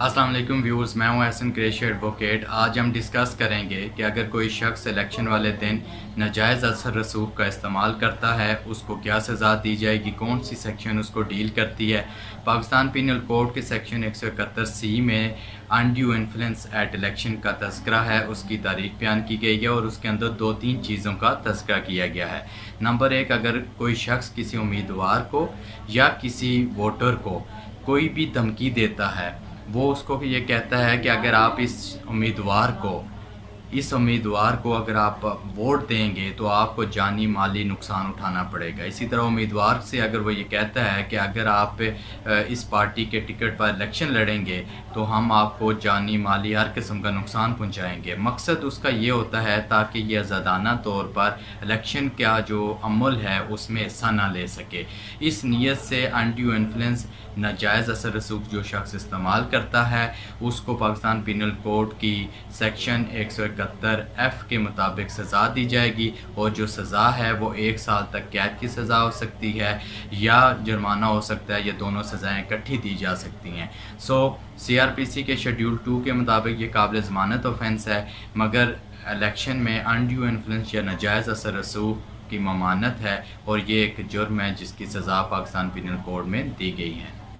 السلام علیکم ویورز، میں ہوں احسن قریشی ایڈوکیٹ۔ آج ہم ڈسکس کریں گے کہ اگر کوئی شخص الیکشن والے دن ناجائز اثر رسوخ کا استعمال کرتا ہے اس کو کیا سزا دی جائے گی، کون سی سیکشن اس کو ڈیل کرتی ہے۔ پاکستان پینل کوڈ کے سیکشن 171C میں انڈیو انفلوئنس ایٹ الیکشن کا تذکرہ ہے، اس کی تاریخ بیان کی گئی ہے اور اس کے اندر 2-3 چیزوں کا تذکرہ کیا گیا ہے۔ نمبر 1، اگر کوئی شخص کسی امیدوار کو یا کسی ووٹر کو کوئی بھی دھمکی دیتا ہے، وہ اس کو یہ کہتا ہے کہ اگر آپ اس امیدوار کو اگر آپ ووٹ دیں گے تو آپ کو جانی مالی نقصان اٹھانا پڑے گا۔ اسی طرح امیدوار سے اگر وہ یہ کہتا ہے کہ اگر آپ اس پارٹی کے ٹکٹ پر الیکشن لڑیں گے تو ہم آپ کو جانی مالی ہر قسم کا نقصان پہنچائیں گے۔ مقصد اس کا یہ ہوتا ہے تاکہ یہ آزادانہ طور پر الیکشن کا جو عمل ہے اس میں حصہ نہ لے سکے۔ اس نیت سے انڈیو انفلوئنس ناجائز اثر رسوخ جو شخص استعمال کرتا ہے اس کو پاکستان پینل کوڈ کی سیکشن 171F کے مطابق سزا دی جائے گی، اور جو سزا ہے وہ 1 سال تک قید کی سزا ہو سکتی ہے یا جرمانہ ہو سکتا ہے، یا دونوں سزائیں اکٹھی دی جا سکتی ہیں۔ CRPC کے شیڈیول 2 کے مطابق یہ قابل ضمانت آفینس ہے، مگر الیکشن میں انڈیو انفلوئنس یا ناجائز اثر رسوخ کی ممانعت ہے، اور یہ ایک جرم ہے جس کی سزا پاکستان پینل کوڈ میں دی گئی ہے۔